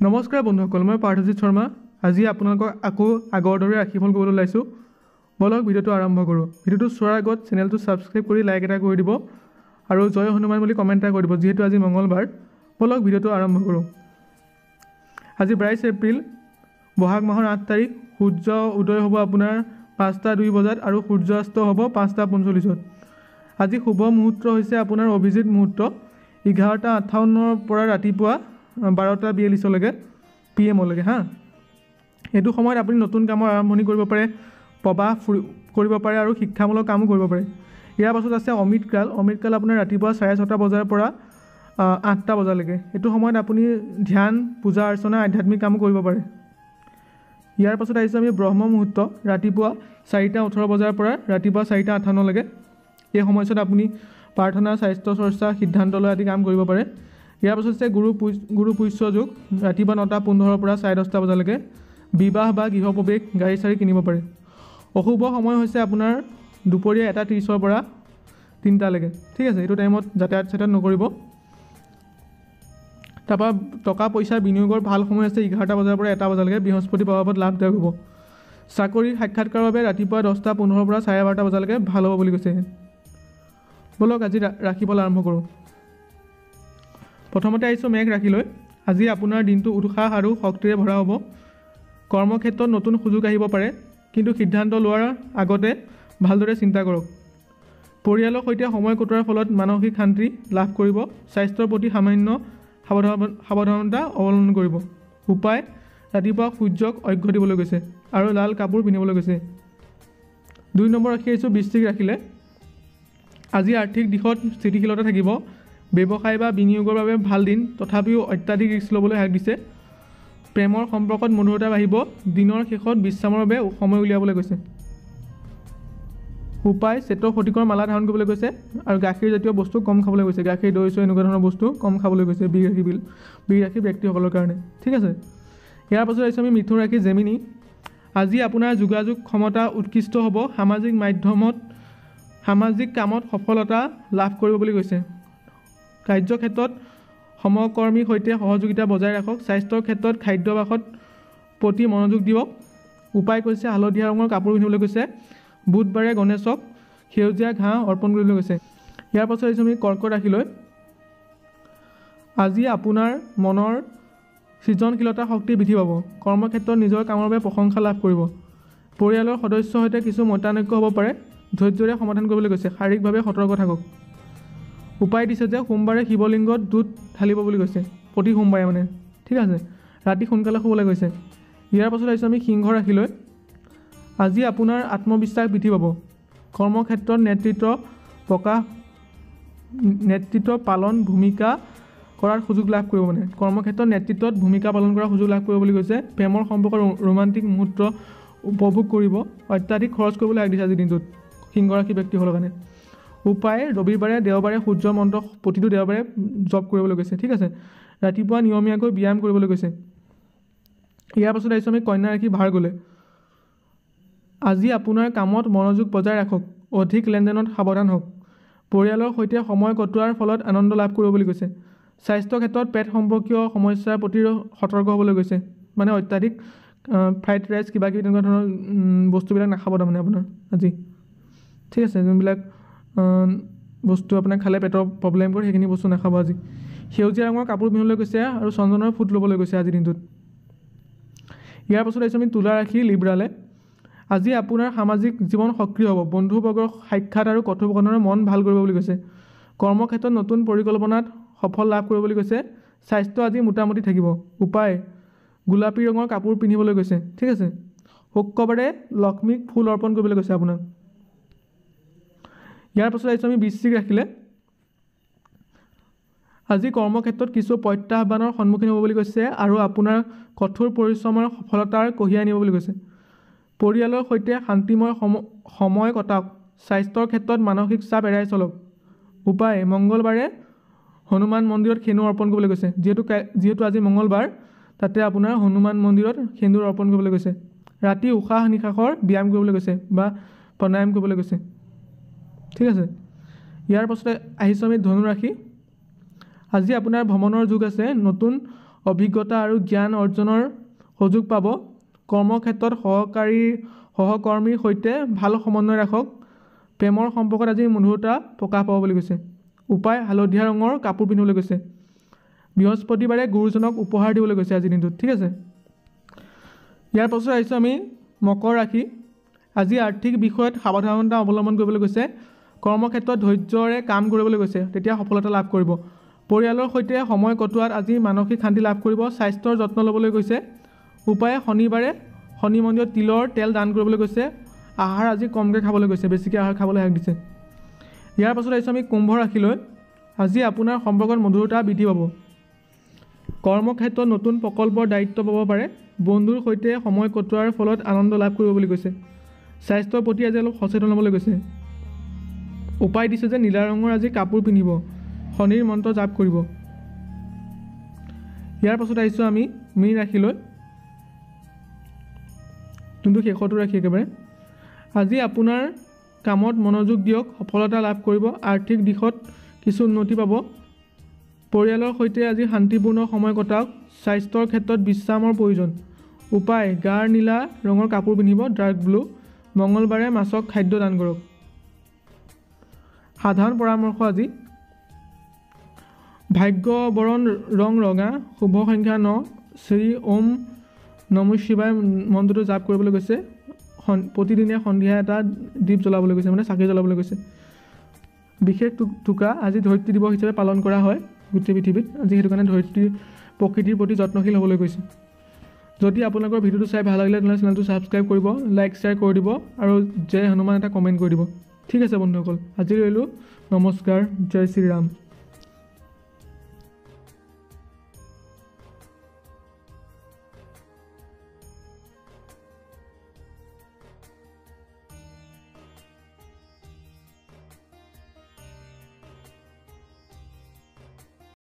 নমস্কাৰ বন্ধুসকল, মই পাৰ্থজিৎ শৰ্মা। আজি আপোনালোকক আকৌ আগৰ দৰে ৰাশিফল ক'বলৈ ওলাইছোঁ। বলক ভিডিঅ'টো আৰম্ভ কৰোঁ। ভিডিঅ'টো চোৱাৰ আগত চেনেলটো ছাবস্ক্ৰাইব কৰি লাইক এটা কৰি দিব আৰু জয় হনুমান বুলি কমেণ্ট এটা কৰি দিব, যিহেতু আজি মঙলবাৰ। বলক ভিডিঅ'টো আৰম্ভ কৰোঁ। আজি 22 এপ্ৰিল, বহাগ মাহৰ 8 তাৰিখ। সূৰ্য উদয় হ'ব আপোনাৰ 5:02 বজাত আৰু সূৰ্যাস্ত হ'ব 5:45। আজি শুভ মুহূৰ্ত হৈছে আপোনাৰ অভিজিত মুহূৰ্ত 11:58 পৰা ৰাতিপুৱা 12:42লৈকে PM-লৈকে। এইটো সময়ত আপুনি নতুন কামৰ আৰম্ভণি কৰিব পাৰে, প্ৰবাস কৰিব পাৰে আৰু শিক্ষামূলক কামো কৰিব পাৰে। ইয়াৰ পাছত আছে অমৃতকাল। অমৃতকাল আপোনাৰ ৰাতিপুৱা 6:30 বজাৰ পৰা 8টা বজালৈকে। এইটো সময়ত আপুনি ধ্যান, পূজা অৰ্চনা, আধ্যাত্মিক কামো কৰিব পাৰে। ইয়াৰ পাছত আহিছোঁ আমি ব্ৰহ্ম মুহূৰ্ত, ৰাতিপুৱা 4:18 বজাৰ পৰা ৰাতিপুৱা 4:58লৈকে। এই সময়ছোৱাত আপুনি প্ৰাৰ্থনা, স্বাস্থ্য চৰ্চা, সিদ্ধান্ত লোৱা আদি কাম কৰিব পাৰে। ইয়াৰ পাছত আছে গুৰু পুষ্য যোগ, ৰাতিপুৱা 9:15 পৰা 10:30 বজালৈকে। বিবাহ বা গৃহপ্ৰৱেশ, গাড়ী চাড়ী কিনিব পাৰে। অশুভ সময় হৈছে আপোনাৰ দুপৰীয়া 1:30 পৰা 3টালৈকে। ঠিক আছে, এইটো টাইমত যাতায়াত নকৰিব। তাৰপৰা টকা পইচাৰ বিনিয়োগৰ ভাল সময় আছে 11টা বজাৰ পৰা 1টা বজালৈকে। বৃহস্পতি প্ৰভাৱত লাভদায়ক হ'ব। চাকৰিৰ সাক্ষাৎকাৰৰ বাবে ৰাতিপুৱা 10:15 পৰা 12:30 বজালৈকে ভাল হ'ব বুলি কৈছে। বলক আজি ৰাশিফল আৰম্ভ কৰোঁ। প্ৰথমতে আহিছোঁ মেঘ ৰাশিলৈ। আজি আপোনাৰ দিনটো উৎসাহ আৰু শক্তিৰে ভৰা হ'ব। কৰ্মক্ষেত্ৰত নতুন সুযোগ আহিব পাৰে, কিন্তু সিদ্ধান্ত লোৱাৰ আগতে ভালদৰে চিন্তা কৰক। পৰিয়ালৰ সৈতে সময় কটোৱাৰ ফলত মানসিক শান্তি লাভ কৰিব। স্বাস্থ্যৰ প্ৰতি সামান্য সাৱধানতা অৱলম্বন কৰিব। উপায়: ৰাতিপুৱা সূৰ্যক অৰ্ঘ্য দিবলৈ গৈছে আৰু লাল কাপোৰ পিন্ধিবলৈ গৈছে। 2 নম্বৰ ৰাশি আহিছোঁ বৃশ্চিক ৰাশিলৈ। আজি আৰ্থিক দিশত স্থিতিশীলতা থাকিব। ব্যৱসায় বা বিনিয়োগৰ বাবে ভাল দিন, তথাপিও অত্যাধিক ৰিস্ক ল'বলৈ হাক দিছে। প্ৰেমৰ সম্পৰ্কত মধুৰতা বাঢ়িব। দিনৰ শেষত বিশ্ৰামৰ বাবে সময় উলিয়াবলৈ গৈছে। উপায়: শ্বেত ফটিকৰ মালা ধাৰণ কৰিবলৈ গৈছে আৰু গাখীৰ জাতীয় বস্তু কম খাবলৈ গৈছে। গাখীৰ, দৈ চৈ এনেকুৱা ধৰণৰ বস্তু কম খাবলৈ গৈছে বৃষ ৰাশি ব্যক্তিসকলৰ কাৰণে। ঠিক আছে, ইয়াৰ পাছত আহিছোঁ আমি মিথুন ৰাশি জেমিনি। আজি আপোনাৰ যোগাযোগ ক্ষমতা উৎকৃষ্ট হ'ব। সামাজিক কামত সফলতা লাভ কৰিব বুলি কৈছে। কাৰ্যক্ষেত্ৰত সমকৰ্মীৰ সৈতে সহযোগিতা বজাই ৰাখক। স্বাস্থ্যৰ ক্ষেত্ৰত খাদ্যাভ্যাসৰ প্ৰতি মনোযোগ দিয়ক। উপায় কৈছে হালধীয়া ৰঙৰ কাপোৰ পিন্ধিবলৈ কৈছে। বুধবাৰে গণেশক সেউজীয়া ঘাঁহ অৰ্পণ কৰিবলৈ গৈছে। ইয়াৰ পাছত আহিছোঁ আমি কৰ্কট ৰাশিলৈ। আজি আপোনাৰ মনৰ সৃজনশীলতা শক্তি বৃদ্ধি পাব। কৰ্মক্ষেত্ৰত নিজৰ কামৰ বাবে প্ৰশংসা লাভ কৰিব। পৰিয়ালৰ সদস্যৰ সৈতে কিছু মতানৈক্য হ'ব পাৰে, ধৈৰ্য্যৰে সমাধান কৰিবলৈ গৈছে। শাৰীৰিকভাৱে সতৰ্ক থাকক। উপায় দিছে যে সোমবাৰে শিৱলিংগত দুধ ঢালিব বুলি কৈছে, প্ৰতি সোমবাৰে মানে। ঠিক আছে, ৰাতি সোনকালে শুবলৈ গৈছে। ইয়াৰ পাছত আহিছোঁ আমি সিংহ ৰাশিলৈ। আজি আপোনাৰ আত্মবিশ্বাস বৃদ্ধি পাব। কৰ্মক্ষেত্ৰত নেতৃত্ব পালন ভূমিকা কৰাৰ সুযোগ লাভ কৰিব। কৰ্মক্ষেত্ৰত নেতৃত্বত ভূমিকা পালন কৰাৰ সুযোগ লাভ কৰিব বুলি কৈছে। প্ৰেমৰ সম্পৰ্কত ৰোমান্টিক মুহূৰ্ত উপভোগ কৰিব। অত্যাধিক খৰচ কৰিবলৈ হাক দিছে আজিৰ দিনটোত সিংহ ৰাশি ব্যক্তিসকলৰ কাৰণে। উপায়: ৰবিবাৰে দেওবাৰে সূৰ্য মন্ত্ৰ প্ৰতিটো দেওবাৰে জপ কৰিবলৈ গৈছে। ঠিক আছে, ৰাতিপুৱা নিয়মীয়াকৈ ব্যায়াম কৰিবলৈ গৈছে। ইয়াৰ পাছত আহিছোঁ আমি কন্যা ৰাশি ভাৰ্গলৈ। আজি আপোনাৰ কামত মনোযোগ বজাই ৰাখক। অধিক লেনদেনত সাৱধান হওক। পৰিয়ালৰ সৈতে সময় কটোৱাৰ ফলত আনন্দ লাভ কৰিব বুলি কৈছে। স্বাস্থ্য ক্ষেত্ৰত পেট সম্পৰ্কীয় সমস্যাৰ প্ৰতি সতৰ্ক হ'বলৈ গৈছে। মানে অত্যাধিক ফ্ৰাইড ৰাইচ কিবা কিবি তেনেকুৱা ধৰণৰ বস্তুবিলাক নাখাব তাৰমানে আপোনাৰ আজি। ঠিক আছে, যোনবিলাক বস্তু আপোনাৰ খালে পেটৰ প্ৰব্লেম কৰে সেইখিনি বস্তু নাখাব আজি। সেউজীয়া ৰঙৰ কাপোৰ পিন্ধিবলৈ গৈছে আৰু চন্দনৰ ফুট ল'বলৈ গৈছে আজিৰ দিনটোত। ইয়াৰ পাছত আহিছোঁ আমি তুলা ৰাশি লিব্ৰালে। আজি আপোনাৰ সামাজিক জীৱন সক্ৰিয় হ'ব। বন্ধুবৰ্গৰ সাক্ষাৎ আৰু কথোপকথনৰ মন ভাল কৰিব বুলি কৈছে। কৰ্মক্ষেত্ৰত নতুন পৰিকল্পনাত সফল লাভ কৰিব বুলি কৈছে। স্বাস্থ্য আজি মোটামুটি থাকিব। উপায়: গোলাপী ৰঙৰ কাপোৰ পিন্ধিবলৈ গৈছে। ঠিক আছে, শুক্ৰবাৰে লক্ষ্মীক ফুল অৰ্পণ কৰিবলৈ কৈছে আপোনাক। ইয়াৰ পাছত আহিছোঁ আমি বৃশ্চিক ৰাশিলৈ। আজি কৰ্মক্ষেত্ৰত কিছু প্ৰত্যাহ্বানৰ সন্মুখীন হ'ব বুলি কৈছে আৰু আপোনাৰ কঠোৰ পৰিশ্ৰমৰ সফলতাৰ কঢ়িয়াই আনিব বুলি কৈছে। পৰিয়ালৰ সৈতে শান্তিময় সময় কটাওক। স্বাস্থ্যৰ ক্ষেত্ৰত মানসিক চাপ এৰাই চলক। উপায়: মংগলবাৰে হনুমান মন্দিৰত সেন্দুৰ অৰ্পণ কৰিবলৈ গৈছে। যিহেতু আজি মঙলবাৰ, তাতে আপোনাৰ হনুমান মন্দিৰত সেন্দুৰ অৰ্পণ কৰিবলৈ গৈছে। ৰাতি উশাহ নিশাহৰ ব্যায়াম কৰিবলৈ গৈছে বা প্ৰাণায়াম কৰিবলৈ গৈছে। ঠিক আছে, ইয়াৰ পাছতে আহিছোঁ আমি ধনু ৰাশি। আজি আপোনাৰ ভ্ৰমণৰ যোগ আছে। নতুন অভিজ্ঞতা আৰু জ্ঞান অৰ্জনৰ সুযোগ পাব। কৰ্মক্ষেত্ৰত সহকৰ্মীৰ সৈতে ভাল সমন্বয় ৰাখক। প্ৰেমৰ সম্পৰ্কত আজি মধুৰতা প্ৰকাশ পাব বুলি কৈছে। উপায় হালধীয়া ৰঙৰ কাপোৰ পিন্ধিবলৈ কৈছে। বৃহস্পতিবাৰে গুৰুজনক উপহাৰ দিবলৈ কৈছে আজিৰ দিনটোত। ঠিক আছে, ইয়াৰ পাছত আহিছোঁ আমি মকৰ ৰাশি। আজি আৰ্থিক বিষয়ত সাৱধানতা অৱলম্বন কৰিবলৈ কৈছে। কৰ্মক্ষেত্ৰত ধৈৰ্যৰে কাম কৰিবলৈ কৈছে, তেতিয়া সফলতা লাভ কৰিব। পৰিয়ালৰ সৈতে সময় কটোৱাত আজি মানসিক শান্তি লাভ কৰিব। স্বাস্থ্যৰ যত্ন ল'বলৈ কৈছে। উপায় শনিবাৰে শনি মন্দিৰত তিলৰ তেল দান কৰিবলৈ কৈছে। আহাৰ আজি কমকৈ খাবলৈ কৈছে, বেছিকৈ আহাৰ খাবলৈ হাক দিছে। ইয়াৰ পাছত আহিছোঁ আমি কুম্ভ ৰাশিলৈ। আজি আপোনাৰ সম্পৰ্কত মধুৰতা বৃদ্ধি পাব। কৰ্মক্ষেত্ৰত নতুন প্ৰকল্পৰ দায়িত্ব পাব পাৰে। বন্ধুৰ সৈতে সময় কটোৱাৰ ফলত আনন্দ লাভ কৰিব বুলি কৈছে। স্বাস্থ্যৰ প্ৰতি আজি অলপ সচেতন হ'বলৈ কৈছে। উপায় দিছে যে নীলা ৰঙৰ আজি কাপোৰ পিন্ধিব, শনিৰ মন্ত্ৰ জাপ কৰিব। ইয়াৰ পাছত আহিছোঁ আমি মীন ৰাশিলৈ, যোনটো শেষৰটো ৰাশি একেবাৰে। আজি আপোনাৰ কামত মনোযোগ দিয়ক, সফলতা লাভ কৰিব। আৰ্থিক দিশত কিছু উন্নতি পাব। পৰিয়ালৰ সৈতে আজি শান্তিপূৰ্ণ সময় কটাওক। স্বাস্থ্যৰ ক্ষেত্ৰত বিশ্ৰামৰ প্ৰয়োজন। উপায় গাঢ় নীলা ৰঙৰ কাপোৰ পিন্ধিব, ডাৰ্ক ব্লু। মঙলবাৰে মাছক খাদ্য দান কৰক। সাধাৰণ পৰামৰ্শ আজি ভাগ্য বৰণ ৰং ৰঙা, শুভ সংখ্যা 9, শ্ৰী ওম নমঃ শিৱায় মন্ত্ৰটো জাপ কৰিবলৈ কৈছে। প্ৰতিদিনে সন্ধিয়া এটা দীপ জ্বলাবলৈ কৈছে, মানে চাকি জ্বলাবলৈ কৈছে। বিশেষ টোকা আজি ধৰিত্ৰী দিৱস হিচাপে পালন কৰা হয় গোটেই পৃথিৱীত। আজি সেইটো কাৰণে প্ৰকৃতিৰ প্ৰতি যত্নশীল হ'বলৈ কৈছে। যদি আপোনালোকৰ ভিডিঅ'টো চাই ভাল লাগিলে তেনেহ'লে চেনেলটো ছাবস্ক্ৰাইব কৰিব, লাইক শ্বেয়াৰ কৰি দিব আৰু জয় হনুমান এটা কমেণ্ট কৰি দিব। ঠিক আছে বন্ধুসকল, আজি ৰ'লোঁ। নমস্কাৰ, জয় শ্ৰীৰাম।